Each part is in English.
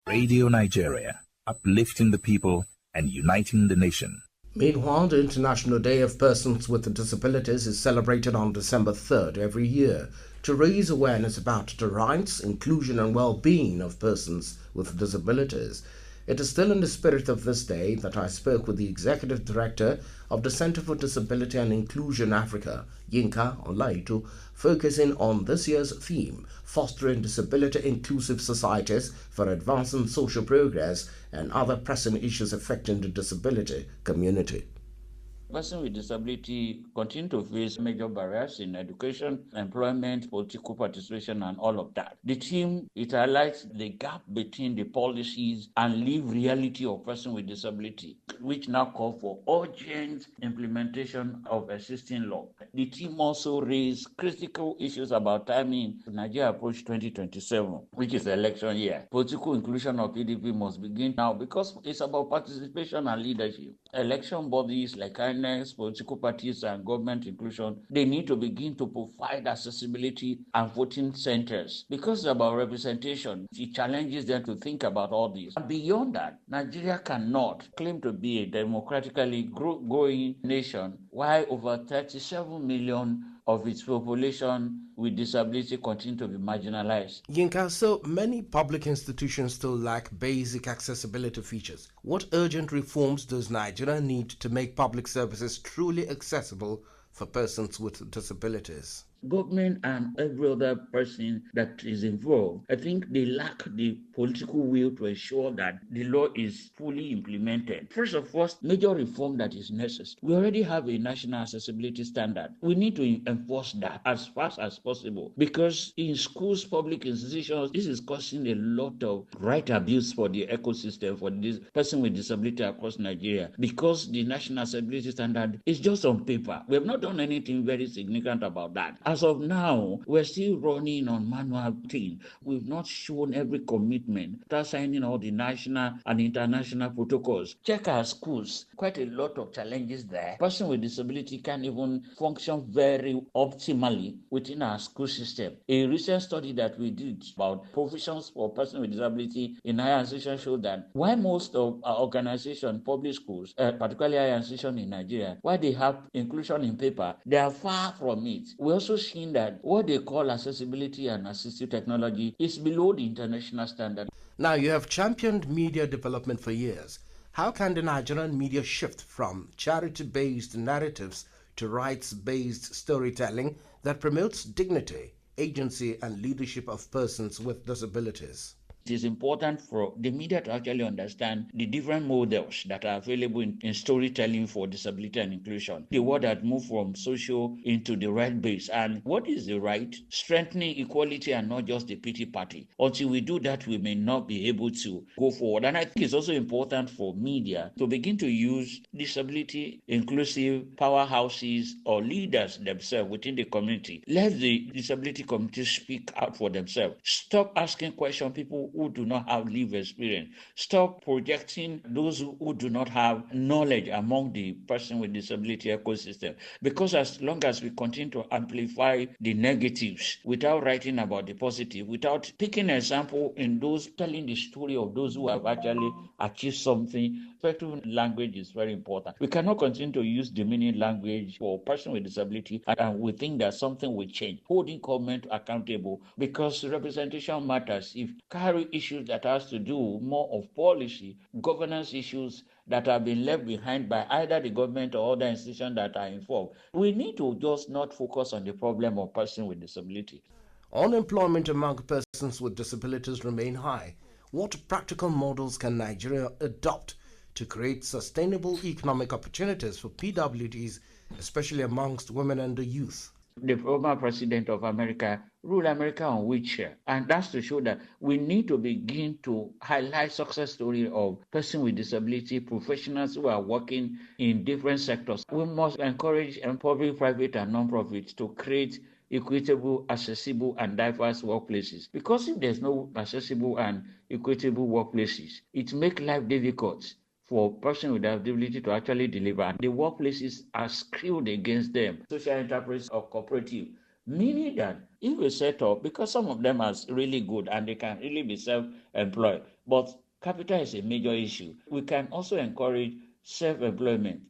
Radio Nigeria, uplifting the people and uniting the nation. Meanwhile, the International Day of Persons with Disabilities is celebrated on December 3rd every year to raise awareness about the rights, inclusion and well-being of persons with disabilities. It is still in the spirit of this day that I spoke with the Executive Director of the Center for Disability and Inclusion Africa, Yinka Olaito, focusing on this year's theme, fostering disability-inclusive societies for advancing social progress and other pressing issues affecting the disability community. Persons with disability continue to face major barriers in education, employment, political participation, and all of that. The team, it highlights the gap between the policies and lived reality of persons with disability, which now call for urgent implementation of existing law. The team also raised critical issues about timing Nigeria approach 2027, which is the election year. Political inclusion of PDP must begin now because it's about participation and leadership. Election bodies like INEC, political parties, and government inclusion, they need to begin to provide accessibility and voting centers. Because it's about representation, it challenges them to think about all this. And beyond that, Nigeria cannot claim to be a democratically growing nation while over 37 million of its population with disability continue to be marginalized. Yinka, so many public institutions still lack basic accessibility features. What urgent reforms does Nigeria need to make public services truly accessible for persons with disabilities? Government and every other person that is involved, I think they lack the political will to ensure that the law is fully implemented. First of all, major reform that is necessary. We already have a national accessibility standard. We need to enforce that as fast as possible because in schools, public institutions, this is causing a lot of right abuse for the ecosystem for this person with disability across Nigeria because the national accessibility standard is just on paper. We have not done anything very significant about that. As of now, we're still running on manual thing. We've not shown every commitment after signing all the national and international protocols. Check our schools. Quite a lot of challenges there. Person with disability can't even function very optimally within our school system. A recent study that we did about provisions for persons with disability in higher institutions showed that while most of our organizations, public schools, particularly higher institutions in Nigeria, while they have inclusion in paper, they are far from it. We also seen that what they call accessibility and assistive technology is below the international standard. Now, you have championed media development for years. How can the Nigerian media shift from charity-based narratives to rights-based storytelling that promotes dignity, agency, and leadership of persons with disabilities? It is important for the media to actually understand the different models that are available in storytelling for disability and inclusion. The word that moved from social into the right base. And what is the right? Strengthening equality and not just the pity party. Until we do that, we may not be able to go forward. And I think it's also important for media to begin to use disability inclusive powerhouses or leaders themselves within the community. Let the disability community speak out for themselves. Stop asking questions people who do not have lived experience. Stop projecting those who do not have knowledge among the person with disability ecosystem. Because as long as we continue to amplify the negatives without writing about the positive, without picking an example in those telling the story of those who have actually achieved something, effective language is very important. We cannot continue to use demeaning language for a person with disability and we think that something will change. Holding government accountable because representation matters. If carry issues that has to do more of policy, governance issues that have been left behind by either the government or other institutions that are involved. We need to just not focus on the problem of person with disability. Unemployment among persons with disabilities remain high. What practical models can Nigeria adopt to create sustainable economic opportunities for PWDs, especially amongst women and the youth? The former president of America ruled America on wheelchair. And that's to show that we need to begin to highlight success story of persons with disability, professionals who are working in different sectors. We must encourage public, private, and non-profits to create equitable, accessible, and diverse workplaces. Because if there's no accessible and equitable workplaces, it makes life difficult for a person with ability to actually deliver. The workplaces are skewed against them. Social enterprise or cooperative, meaning that if we set up, because some of them are really good and they can really be self-employed, But capital is a major issue. We can also encourage self-employment.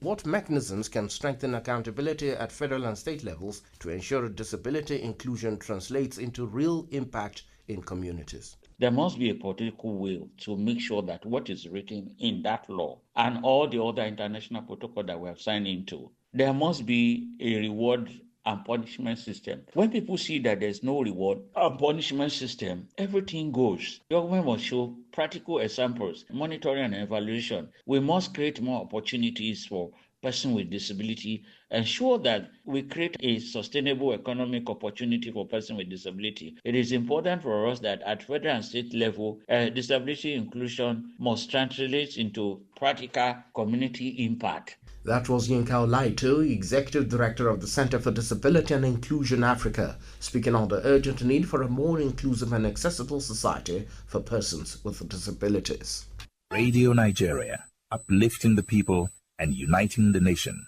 What mechanisms can strengthen accountability at federal and state levels to ensure disability inclusion translates into real impact in communities? There must be a political will to make sure that what is written in that law and all the other international protocol that we have signed into, there must be a reward and punishment system. When people see that there's no reward and punishment system, everything goes. Government must show practical examples, monitoring and evaluation. We must create more opportunities for person with disability, ensure that we create a sustainable economic opportunity for person with disability. It is important for us that at federal and state level, disability inclusion must translate into practical community impact. That was Yinka Olaito, Executive Director of the Center for Disability and Inclusion Africa, speaking on the urgent need for a more inclusive and accessible society for persons with disabilities. Radio Nigeria, uplifting the people and uniting the nation.